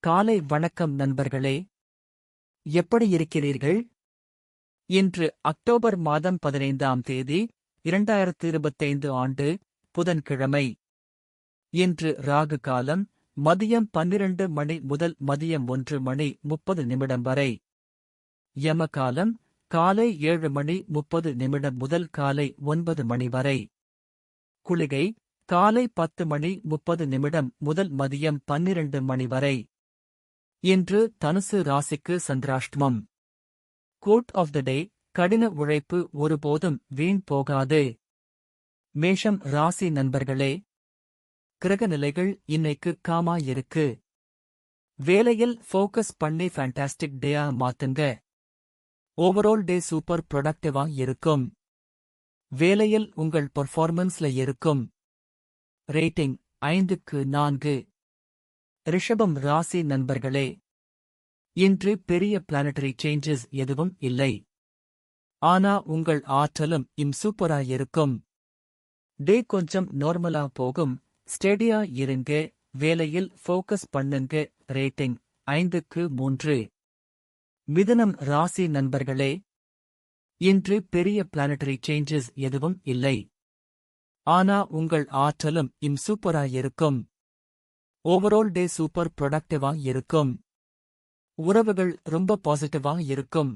காலை வணக்கம் நண்பர்களே. எப்படி இருக்கிறீர்கள்? இன்று அக்டோபர் மாதம் 15ஆம் தேதி 2025 ஆண்டு புதன்கிழமை. இன்று ராகு காலம் மதியம் 12 மணி முதல் மதியம் 1 மணி 30 நிமிடம் வரை. யமகாலம் காலை 7 மணி 30 நிமிடம் முதல் காலை 9 மணி வரை. குளிகை காலை 10 மணி 30 நிமிடம் முதல் மதியம் 12 மணி வரை. இன்று தனுசு ராசிக்கு சந்திராஷ்டமம். கோட் ஆஃப் த டே: கடின உழைப்பு ஒருபோதும் வீண் போகாது. மேஷம் ராசி நண்பர்களே, கிரகநிலைகள் இன்னைக்கு காமா இருக்கு. வேலையில் ஃபோக்கஸ் பண்ணி ஃபேண்டாஸ்டிக் டேயா மாத்துங்க. ஓவரால் டே சூப்பர் ப்ரொடக்டிவா இருக்கும். வேலையில் உங்கள் பெர்ஃபார்மன்ஸ்ல இருக்கும். ரேட்டிங் 5க்கு 4. ரிஷபம் ராசி நண்பர்களே, இன்று பெரிய பிளானட்டரி சேஞ்சஸ் எதுவும் இல்லை. ஆனா உங்கள் ஆற்றலும் சூப்பரா இருக்கும். டே கொஞ்சம் நார்மலா போகும். ஸ்டெடியா இருங்க. வேலையில் ஃபோக்கஸ் பண்ணுங்க. ரேட்டிங் 5க்கு 3. மிதுனம் ராசி நண்பர்களே, இன்று பெரிய பிளானட்டரி சேஞ்சஸ் எதுவும் இல்லை. ஆனா உங்கள் ஆற்றலும் சூப்பரா இருக்கும். ஓவரால் டே சூப்பர் ப்ரொடக்டிவா இருக்கும். உறவுகள் ரொம்ப பாசிட்டிவா இருக்கும்.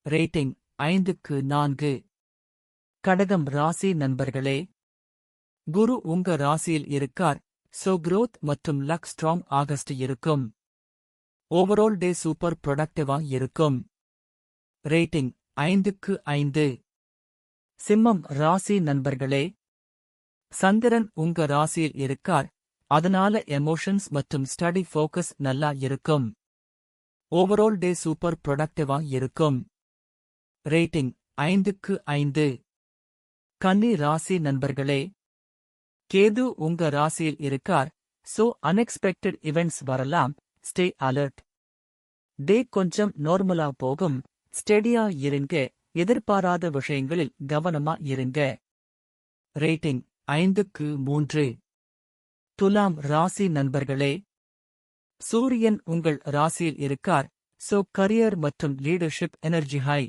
ரேட்டிங் 5க்கு 4. கடகம் ராசி நண்பர்களே, குரு உங்க ராசியில் இருக்கார். சோ growth மற்றும் லக் ஸ்ட்ராங் ஆகஸ்ட் இருக்கும். ஓவரால் டே சூப்பர் ப்ரொடக்டிவா இருக்கும். ரேட்டிங் 5க்கு 5. சிம்மம் ராசி நண்பர்களே, சந்திரன் உங்க ராசியில் இருக்கார். அதனால எமோஷன்ஸ் மற்றும் ஸ்டடி ஃபோக்கஸ் நல்லா இருக்கும். ஓவரால் டே சூப்பர் ப்ரொடக்டிவா இருக்கும். ரேட்டிங் 5க்கு 5. கன்னி ராசி நண்பர்களே, கேது உங்க ராசியில் இருக்கார். சோ அன்எக்ஸ்பெக்டட் இவெண்ட்ஸ் வரலாம். Stay alert. டே கொஞ்சம் நார்மலா போகும். ஸ்டெடியா இருங்க. எதிர்பாராத விஷயங்களில் கவனமா இருங்க. ரேட்டிங் 5க்கு 3. துலாம் ராசி நண்பர்களே, சூரியன் உங்கள் ராசியில் இருக்கார். சோ கரியர் மற்றும் லீடர்ஷிப் எனர்ஜி ஹை.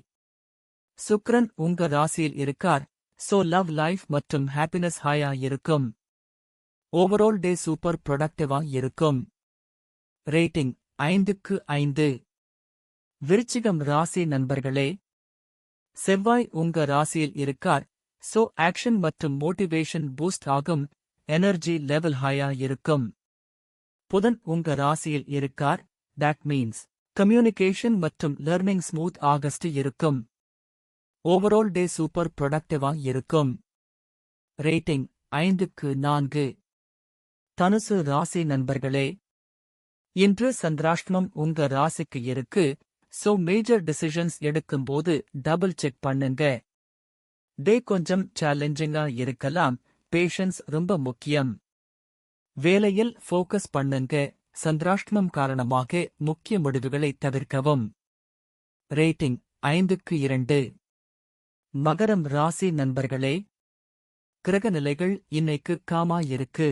சுக்கிரன் உங்க ராசியில் இருக்கார். சோ லவ் லைஃப் மற்றும் ஹாப்பினஸ் ஹையா இருக்கும். ஓவரால் டே சூப்பர் ப்ரொடக்டிவா இருக்கும். ரேட்டிங் 5க்கு 5. விருச்சிகம் ராசி நண்பர்களே, செவ்வாய் உங்க ராசியில் இருக்கார். சோ ஆக்ஷன் மற்றும் மோட்டிவேஷன் பூஸ்ட் ஆகும். எனர்ஜி லெவல் ஹையா இருக்கும். புதன் உங்க ராசியில் இருக்கார். தட் மீன்ஸ் கம்யூனிகேஷன் மற்றும் லர்னிங் ஸ்மூத் ஆகஸ்ட் இருக்கும். ஓவரால் டே சூப்பர் ப்ரொடக்டிவா இருக்கும். ரேட்டிங் 5க்கு 4. தனுசு ராசி நண்பர்களே, இன்று சந்திராஷ்டமம் உங்க ராசிக்கு இருக்கு. சோ மேஜர் டிசிஷன்ஸ் எடுக்கும்போது டபுள் செக் பண்ணுங்க. டே கொஞ்சம் சேலஞ்சிங்கா இருக்கலாம். பேஷன்ஸ் ரொம்ப முக்கியம். வேலையில் ஃபோக்கஸ் பண்ணுங்க. சந்திராஷ்டமம் காரணமாக முக்கிய முடிவுகளை தவிர்க்கவும். ரேட்டிங் 5க்கு 2. மகரம் ராசி நண்பர்களே, கிரகநிலைகள் இன்னைக்கு காமா இருக்கு.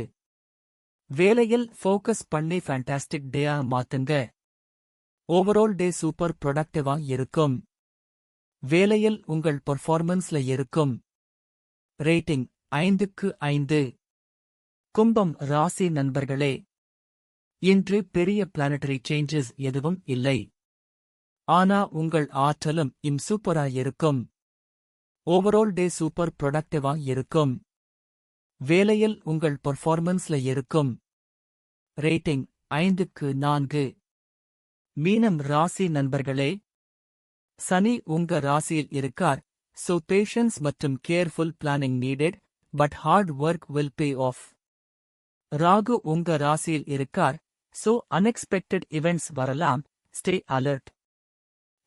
வேலையில் ஃபோக்கஸ் பண்ணி ஃபேண்டாஸ்டிக் டேயா மாத்துங்க. ஓவரால் டே சூப்பர் ப்ரொடக்டிவா இருக்கும். வேலையில் உங்கள் பெர்ஃபார்மன்ஸ்ல இருக்கும். ரேட்டிங் 5க்கு 5. கும்பம் ராசி நண்பர்களே, இன்று பெரிய பிளானட்டரி சேஞ்சஸ் எதுவும் இல்லை. ஆனா உங்கள் ஆற்றலும் சூப்பரா இருக்கும். ஓவரால் டே சூப்பர் ப்ரொடக்டிவா இருக்கும். வேலையில் உங்கள் பெர்ஃபார்மன்ஸ்ல இருக்கும். ரேட்டிங் 5க்கு 4. மீனம் ராசி நண்பர்களே, சனி உங்க ராசியில் இருக்கார். சோ பேஷன்ஸ் மற்றும் careful planning needed. But hard work will pay off. ராகு உங்க ராசியில் இருக்கார். சோ அன்எக்ஸ்பெக்டட் இவெண்ட்ஸ் வரலாம். Stay alert.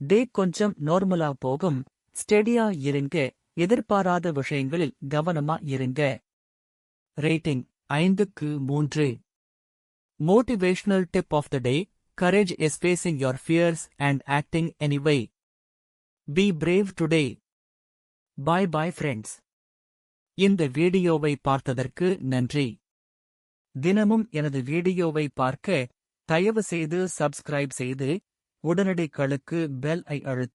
டே கொஞ்சம் நார்மலா போகும். ஸ்டெடியா இருங்க. எதிர்பாராத விஷயங்களில் கவனமா இருங்க. ரேட்டிங் 5க்கு 3. Motivational tip of the day: courage is facing your fears and acting anyway. Be brave today. Bye bye friends. இந்த வீடியோவை பார்த்ததற்கு நன்றி. தினமும் எனது வீடியோவை பார்க்க தயவு செய்து சப்ஸ்கிரைப் செய்து உடனடிகளுக்கு பெல் ஐ அழுத்த